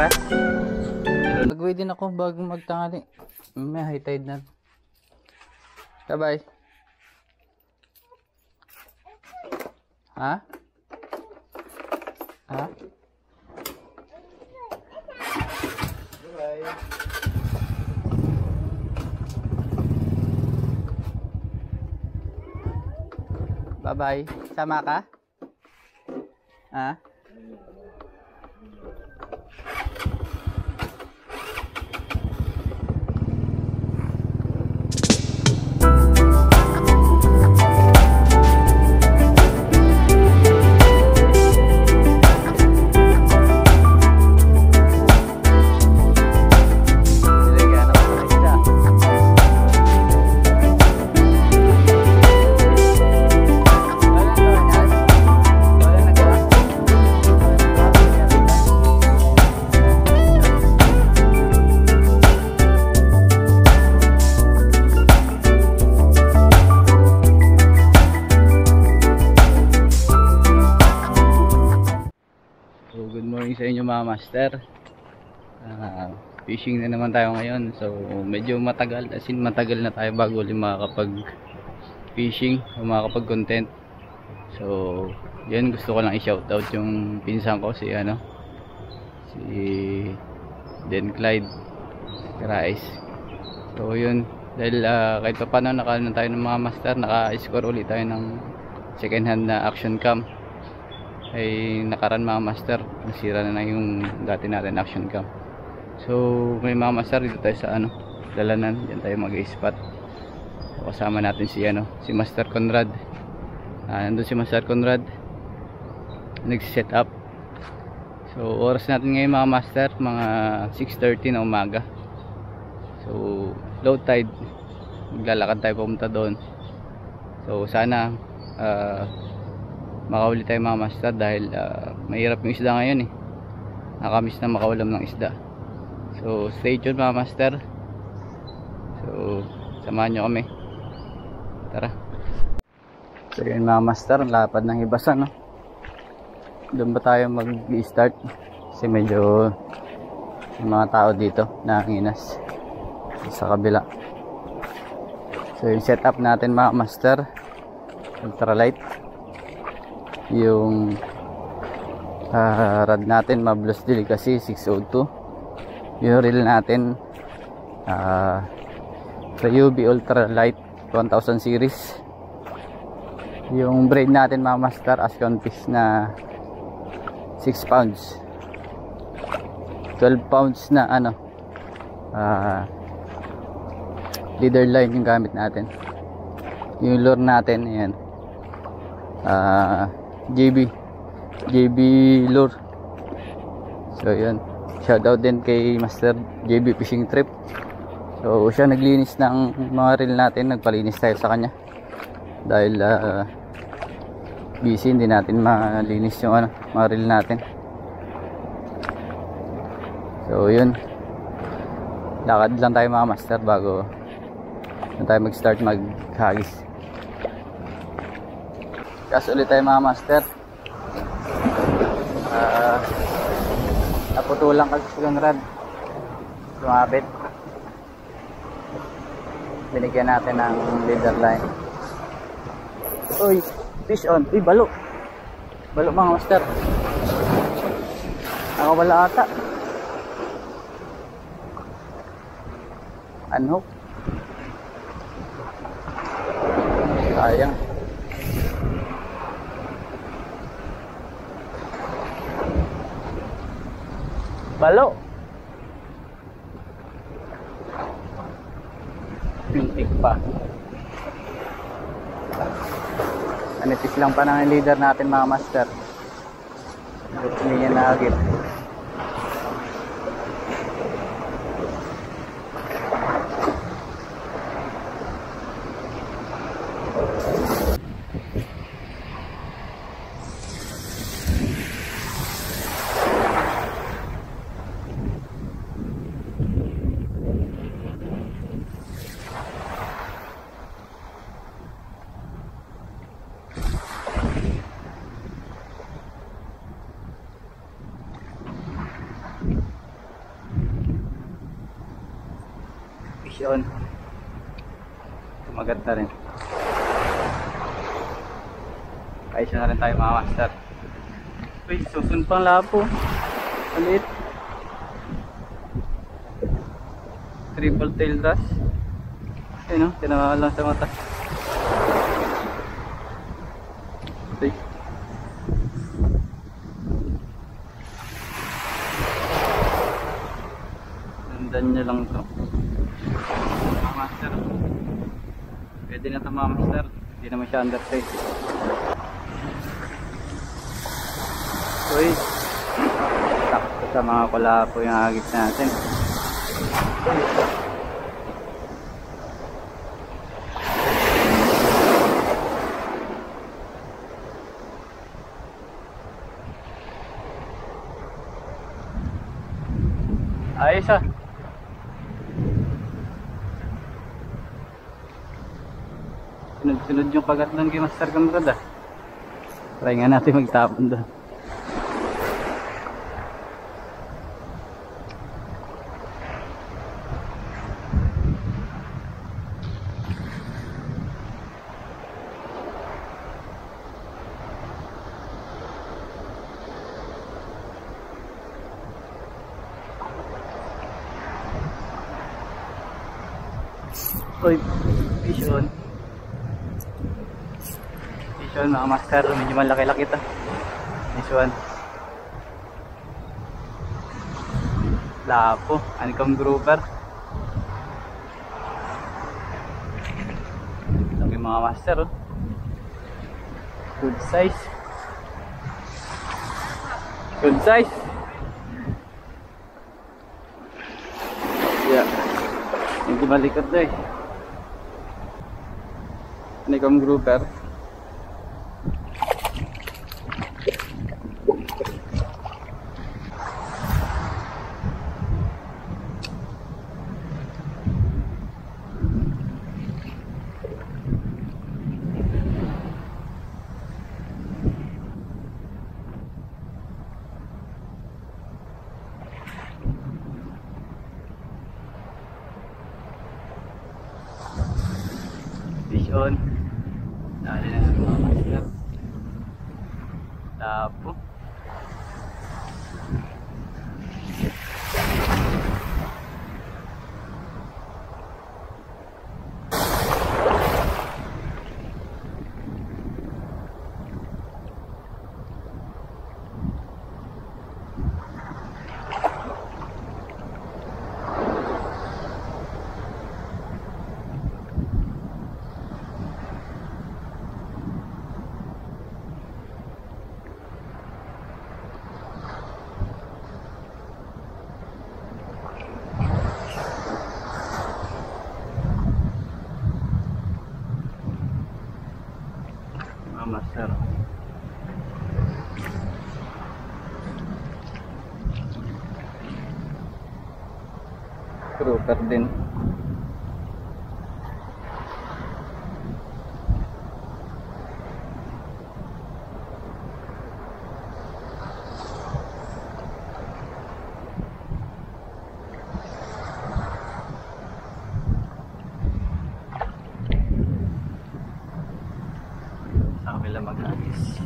Tara. Nag-wait din ako bago magtangali. May high tide na. Bye-bye. Ha? Ha? Bye-bye. Bye-bye. Sama ka? Ha? Sa inyo mga master, fishing na naman tayo ngayon. So medyo matagal, as in matagal na tayo bago ulit makakapag fishing o makakapag content. So yun, gusto ko lang i-shoutout yung pinsan ko, si Den Clyde Rais. So yun, dahil kahit pa paano nakaano tayo ng mga master, naka-score ulit tayo ng second hand na action cam. Ay nakaraan mga master, nasira na yung dati natin action cam. So may mga master dito tayo sa Dalanan, diyan tayo mag-spot. So, kasama natin si Master Conrad. Nandun si Master Conrad, nag-set up. So oras natin ngayon mga master, mga 6:30 na umaga. So low tide, maglalakad tayo pumunta doon. So sana makahuli tayo mga master, dahil mahirap yung isda ngayon nakamiss na makawalam ng isda. So stay tuned mga master. So samahan nyo kami, tara. So yun mga master, ang lapad ng Hibasan, doon ba tayo mag-start kasi medyo yung mga tao dito nanginas sa kabila. So yung setup natin mga master, ultralight. Yung rod natin Mablos Delicacy 602. Yung reel natin Ryobi Ultralight 1000 series. Yung braid natin mga master, Ascon fish na 6 pounds, 12 pounds na leader line yung gamit natin. Yung lure natin ayan, JB lure. So yun, shoutout din kay Master JB Fishing Trip. So siya naglinis ng mga reel natin, nagpalinis tayo sa kanya dahil busy, hindi natin malinis yung mga reel natin. So yun, lakad lang tayo mga master bago tayo mag-start maghagis. Kasi ulit tayo mga master, naputulang kasi si Conrad, sumabit. Binigyan natin ng leader line. Uy, fish on. Uy, balo. Balo mga master. Nakawala ata. Unhook. Sayang. Balo. Pintik pa. Anipis lang pa ng leader natin mga master. Hindi niya naagip. Fish on. Kumagat na rin. Ayos na rin tayo mga master. Uy, susun pang lapo. Ulit. Triple tail wrasse. Ayun o, tinawa lang sa mata. Uy. Sundan niya lang to. Mga master. Pwede na ito mga master. Hindi naman siya undersize. Uy. Sakto sa mga kulapo yung agit natin. Ayos ah. Sunod-sunod yung kagat ng kay Master Kamrad ah. Try nga natin magtapon doon. Uy, fish on. Fish on mga master, medyo malaki-laki ito. This one. Lapo, honeycomb grouper. Laki mga master oh. Good size. Good size. Yeah. Medyo malikot na eh. Honeycomb grouper. Fish on. Dali na ng mga master. Lapo. Master. Grouper din. Sa kabila mag-agis.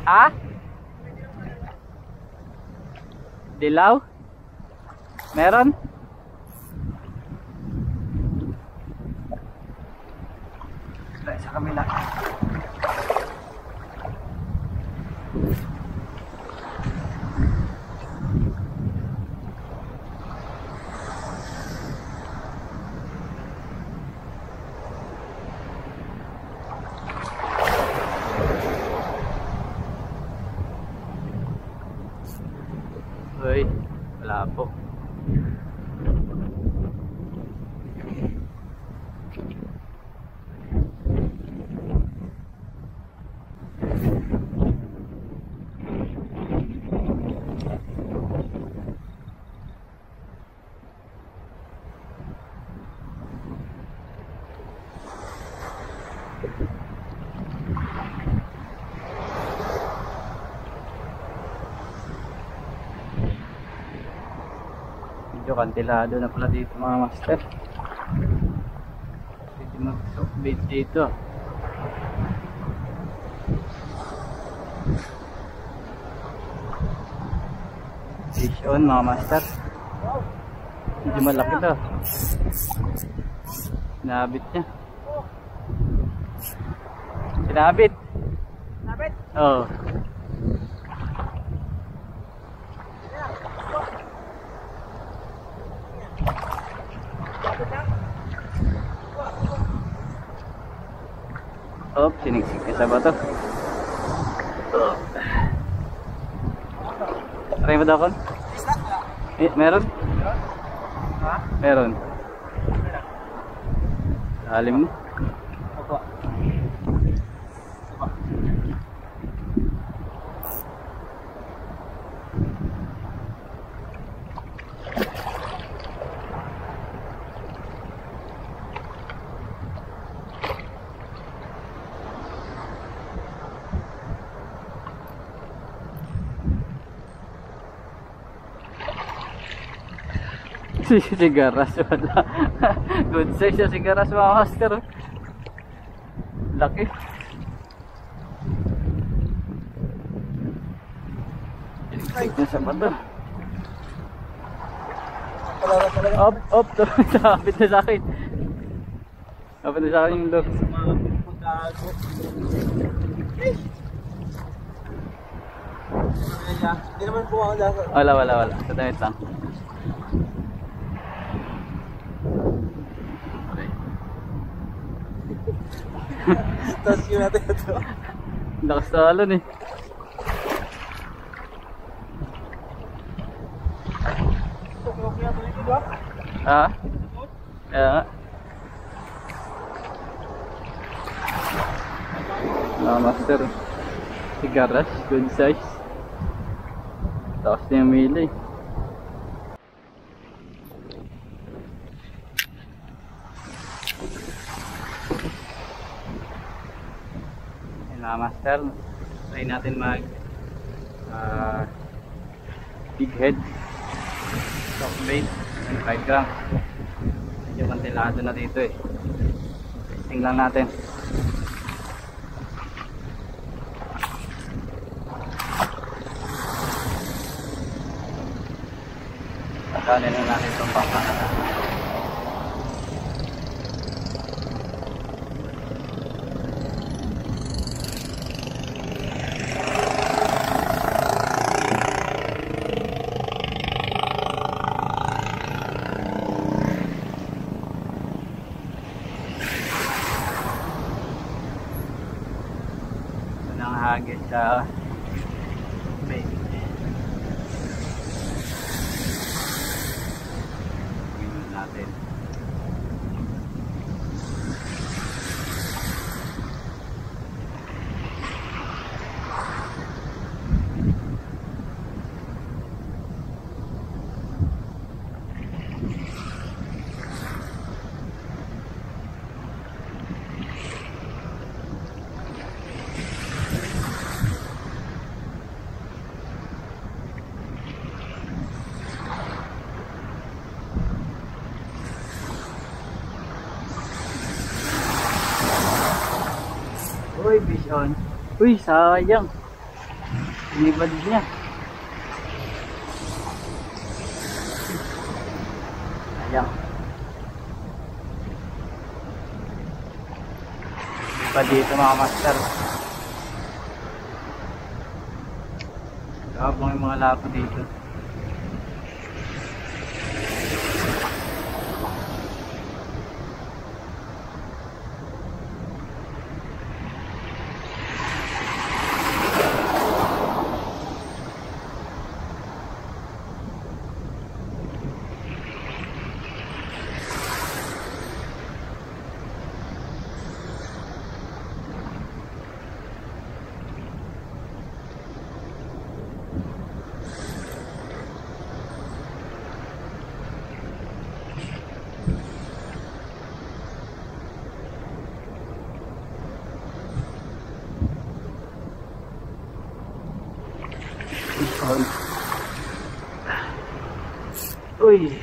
Ha? Dilaw? Meron? Sa kabila. Uy, wala po. Medyo kantilado na pala dito mga master. Pwede mag-softbait dito. Fish on mga master. Medyo malaki to. Sinabit niya. Sinabit? Sinabit? Oo. Oh, siniksik niya sa bato. Try mo daw kon? Meron? Ha? Meron. Lalim mo. Opo. Sigaras wala. Good size yung sigaras mga master. Laki. Iliklik na sa bato. Up. Kapit na sa akin. Kapit na sa akin yung loob. Hindi naman po ako lahat. Wala. Sa damit lang. Tapos yun natin ito. Lakas na alon eh. Ha? Kaya nga. Master. Sigaras, good size. Tapos na yung mili. Mga master, try natin mag big head soft bait 5 gram. Medyo kantilado na dito eh. Testing lang natin. Pagkanin na natin itong pangka. Hagis sa bait. Tingnan natin. Uy, fish on. Uy, sayang. Inibad niya. Sayang. Inibad dito mga master. Kapag yung mga lapo dito. Uy.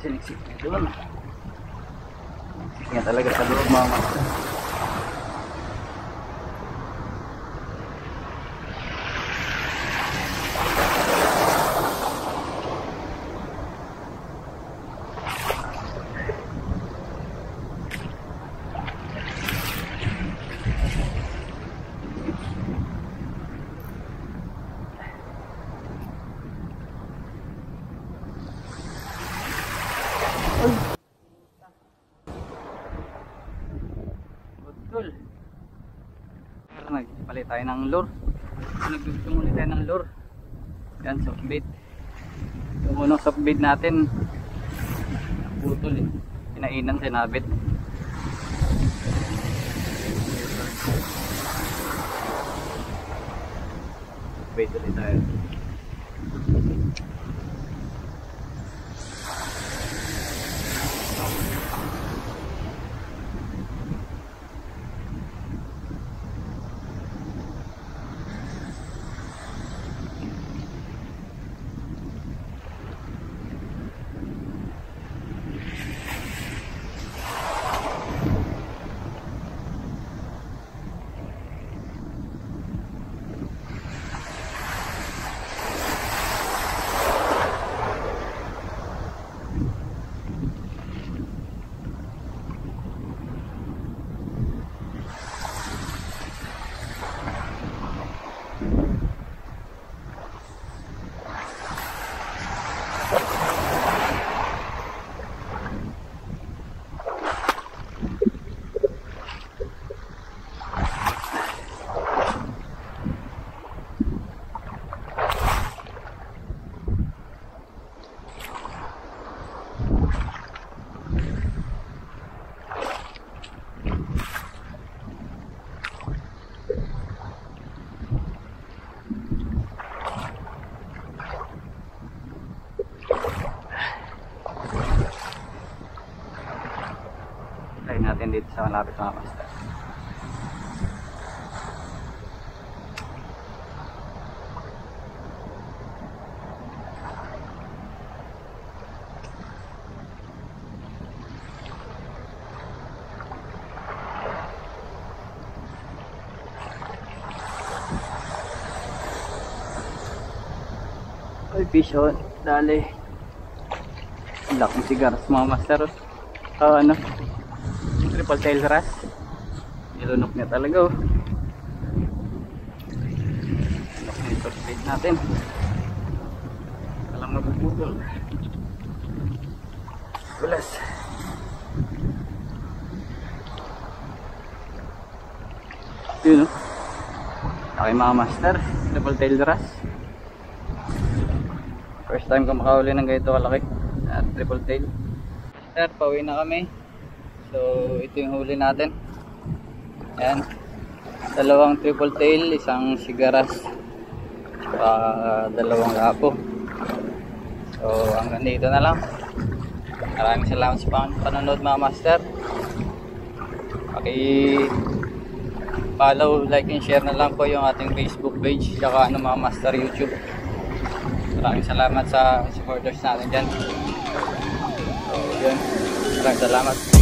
Siniksik na doon. Siniksik nga talaga sa loob mga master. Betul. Nagpalit tayo ng lure. Nagdugtong ulit tayo ng lure. Yan, soft bait. Yung unang soft bait natin putol eh. Pinainan, sinabit. Bait ulit tayo. Natin dito sa malapit mga master. Ay, fish on. Dali. Laking sigaras mga master. Ano? Triple tail wrasse. Nilunok niya talaga oh. Nilunok niya yung first bait natin. Alam mabubutol. Bulas. Yun oh. Okay mga master. Triple tail wrasse. First time ko makahuli ng ganito kalaki. At triple tail. Master, pauwi na kami. So ito yung huli natin. Ayan, dalawang triple tail, isang sigaras, dalawang lapo. So hanggang dito na lang. Maraming salamat sa panonood mga master. Follow, like and share na lang po yung ating Facebook page saka mga master YouTube. Maraming salamat sa supporters natin dyan. So yun, maraming salamat.